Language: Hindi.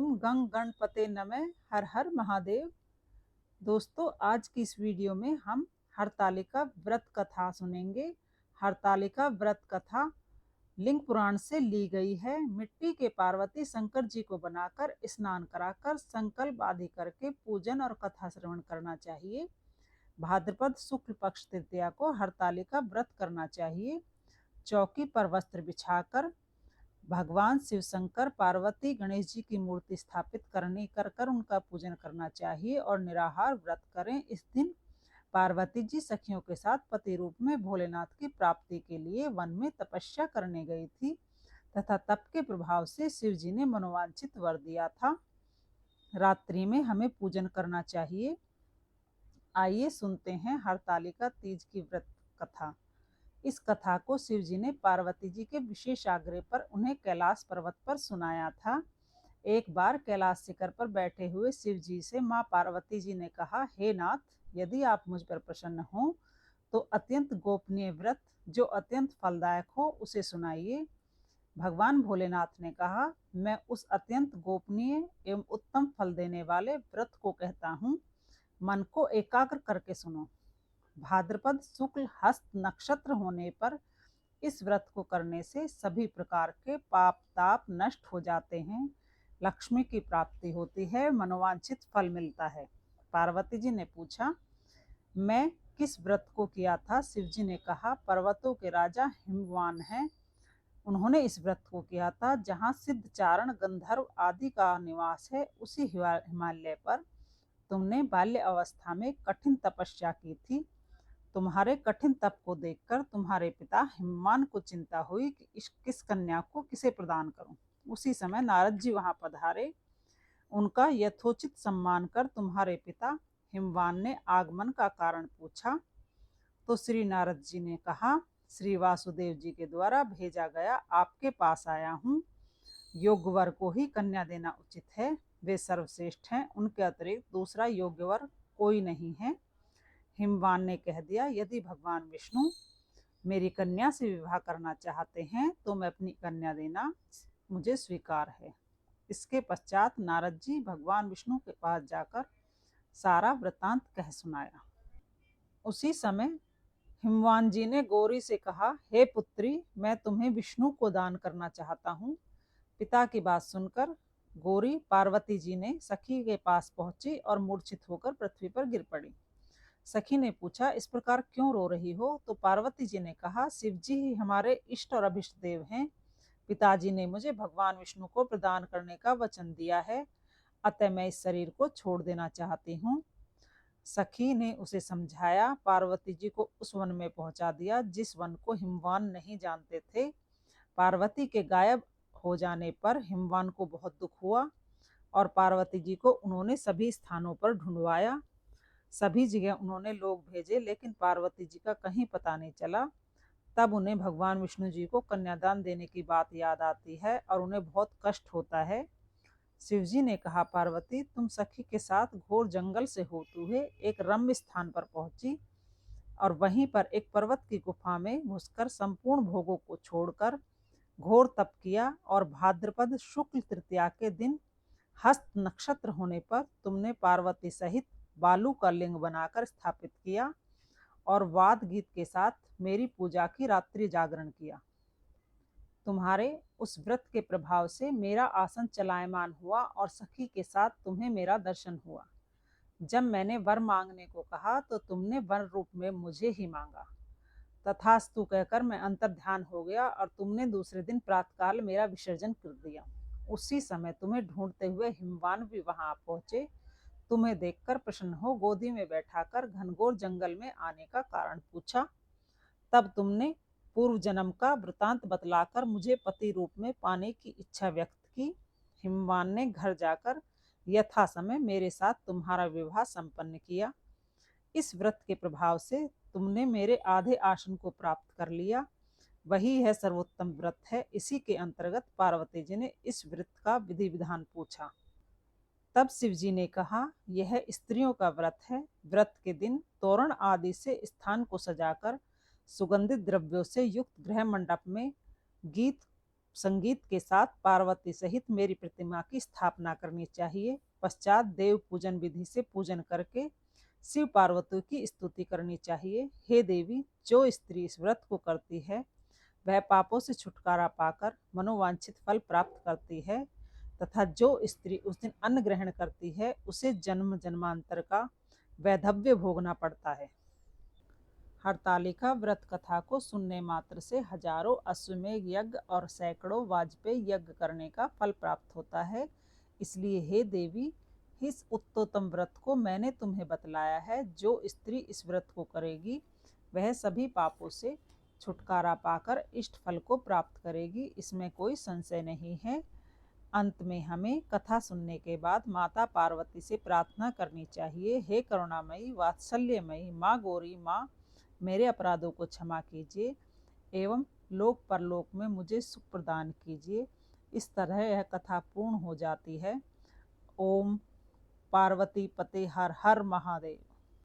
ओम गंग गणपते नमः। हर हर महादेव। दोस्तों, आज की इस वीडियो में हम हरतालिका व्रत कथा सुनेंगे। हरतालिका व्रत कथा लिंग पुराण से ली गई है। मिट्टी के पार्वती शंकर जी को बनाकर स्नान कराकर संकल्प आदि करके पूजन और कथा श्रवण करना चाहिए। भाद्रपद शुक्ल पक्ष तृतीया को हरतालिका व्रत करना चाहिए। चौकी पर वस्त्र बिछाकर भगवान शिव शंकर पार्वती गणेश जी की मूर्ति स्थापित कर उनका पूजन करना चाहिए और निराहार व्रत करें। इस दिन पार्वती जी सखियों के साथ पति रूप में भोलेनाथ की प्राप्ति के लिए वन में तपस्या करने गई थी तथा तप के प्रभाव से शिव जी ने मनोवांछित वर दिया था। रात्रि में हमें पूजन करना चाहिए। आइए सुनते हैं हरतालिका तीज की व्रत कथा। इस कथा को शिव जी ने पार्वती जी के विशेष आग्रह पर उन्हें कैलाश पर्वत पर सुनाया था। एक बार कैलाश शिखर पर बैठे हुए शिव जी से मां पार्वती जी ने कहा, हे नाथ, यदि आप मुझ पर प्रसन्न हो तो अत्यंत गोपनीय व्रत जो अत्यंत फलदायक हो उसे सुनाइए। भगवान भोलेनाथ ने कहा, मैं उस अत्यंत गोपनीय एवं उत्तम फल देने वाले व्रत को कहता हूँ। मन को एकाग्र करके सुनो। भाद्रपद शुक्ल हस्त नक्षत्र होने पर इस व्रत को करने से सभी प्रकार के पाप ताप नष्ट हो जाते हैं, लक्ष्मी की प्राप्ति होती है, मनोवांछित फल मिलता है। पार्वती जी ने पूछा, मैं किस व्रत को किया था? शिव जी ने कहा, पर्वतों के राजा हिमवान हैं, उन्होंने इस व्रत को किया था। जहाँ सिद्ध चारण गंधर्व आदि का निवास है, उसी हिमालय पर तुमने बाल्य अवस्था में कठिन तपस्या की थी। तुम्हारे कठिन तप को देखकर तुम्हारे पिता हिमवान को चिंता हुई कि किस कन्या को किसे प्रदान करूं। उसी समय नारद जी वहां पधारे। उनका यथोचित सम्मान कर तुम्हारे पिता हिमवान ने आगमन का कारण पूछा तो श्री नारद जी ने कहा, श्री वासुदेव जी के द्वारा भेजा गया आपके पास आया हूँ। योग्य वर को ही कन्या देना उचित है, वे सर्वश्रेष्ठ हैं, उनके अतिरिक्त दूसरा योग्य वर कोई नहीं है। हिमवान ने कह दिया, यदि भगवान विष्णु मेरी कन्या से विवाह करना चाहते हैं तो मैं अपनी कन्या देना मुझे स्वीकार है। इसके पश्चात नारद जी भगवान विष्णु के पास जाकर सारा वृतांत कह सुनाया। उसी समय हिमवान जी ने गौरी से कहा, हे पुत्री, मैं तुम्हें विष्णु को दान करना चाहता हूँ। पिता की बात सुनकर गौरी पार्वती जी ने सखी के पास पहुंची और मूर्छित होकर पृथ्वी पर गिर पड़ी। सखी ने पूछा, इस प्रकार क्यों रो रही हो? तो पार्वती जी ने कहा, शिव जी ही हमारे इष्ट और अभिष्ट देव हैं। पिताजी ने मुझे भगवान विष्णु को प्रदान करने का वचन दिया है, अतः मैं इस शरीर को छोड़ देना चाहती हूँ। सखी ने उसे समझाया, पार्वती जी को उस वन में पहुंचा दिया जिस वन को हिमवान नहीं जानते थे। पार्वती के गायब हो जाने पर हिमवान को बहुत दुख हुआ और पार्वती जी को उन्होंने सभी स्थानों पर ढूंढवाया। सभी जगह उन्होंने लोग भेजे, लेकिन पार्वती जी का कहीं पता नहीं चला। तब उन्हें भगवान विष्णु जी को कन्यादान देने की बात याद आती है और उन्हें बहुत कष्ट होता है। शिव जी ने कहा, पार्वती, तुम सखी के साथ घोर जंगल से होते हुए एक रम्य स्थान पर पहुंची और वहीं पर एक पर्वत की गुफा में घुसकर संपूर्ण भोगों को छोड़कर घोर तप किया और भाद्रपद शुक्ल तृतीया के दिन हस्त नक्षत्र होने पर तुमने पार्वती सहित बालू का लिंग बनाकर स्थापित किया और वाद गीत के साथ मेरी पूजा की रात्रि जागरण किया। तुम्हारे उस व्रत के प्रभाव से मेरा आसन चलायमान हुआ और सखी के साथ तुम्हें मेरा दर्शन हुआ। जब मैंने वर मांगने को कहा तो तुमने वर रूप में मुझे ही मांगा। तथास्तु कहकर मैं अंतर ध्यान हो गया और तुमने दूसरे दिन प्रातःकाल मेरा विसर्जन कर दिया। उसी समय तुम्हें ढूंढते हुए हिमवान भी वहां पहुंचे। तुम्हें देखकर प्रसन्न हो गोदी में बैठाकर घनघोर जंगल में आने का कारण पूछा। तब तुमने पूर्व जन्म का वृतांत बतलाकर मुझे पति रूप में पाने की इच्छा व्यक्त की। हिमवान ने घर जाकर यथा समय मेरे साथ तुम्हारा विवाह संपन्न किया। इस व्रत के प्रभाव से तुमने मेरे आधे आसन को प्राप्त कर लिया। वही है सर्वोत्तम व्रत है। इसी के अंतर्गत पार्वती जी ने इस व्रत का विधि विधान पूछा। तब शिव जी ने कहा, यह स्त्रियों का व्रत है। व्रत के दिन तोरण आदि से स्थान को सजाकर सुगंधित द्रव्यों से युक्त गृह मंडप में गीत संगीत के साथ पार्वती सहित मेरी प्रतिमा की स्थापना करनी चाहिए। पश्चात देव पूजन विधि से पूजन करके शिव पार्वती की स्तुति करनी चाहिए। हे देवी, जो स्त्री इस व्रत को करती है वह पापों से छुटकारा पाकर मनोवांछित फल प्राप्त करती है, तथा जो स्त्री उस दिन अन्न ग्रहण करती है उसे जन्म जन्मांतर का वैधव्य भोगना पड़ता है। हरतालिका व्रत कथा को सुनने मात्र से हजारों अश्वमेध यज्ञ और सैकड़ों वाजपेयी यज्ञ करने का फल प्राप्त होता है। इसलिए हे देवी, इस उत्तमोत्तम व्रत को मैंने तुम्हें बतलाया है। जो स्त्री इस व्रत को करेगी वह सभी पापों से छुटकारा पाकर इष्ट फल को प्राप्त करेगी, इसमें कोई संशय नहीं है। अंत में हमें कथा सुनने के बाद माता पार्वती से प्रार्थना करनी चाहिए, हे करुणामयी वात्सल्यमयी माँ गौरी, माँ मेरे अपराधों को क्षमा कीजिए एवं लोक परलोक में मुझे सुख प्रदान कीजिए। इस तरह यह कथा पूर्ण हो जाती है। ओम पार्वती पते हर हर महादेव।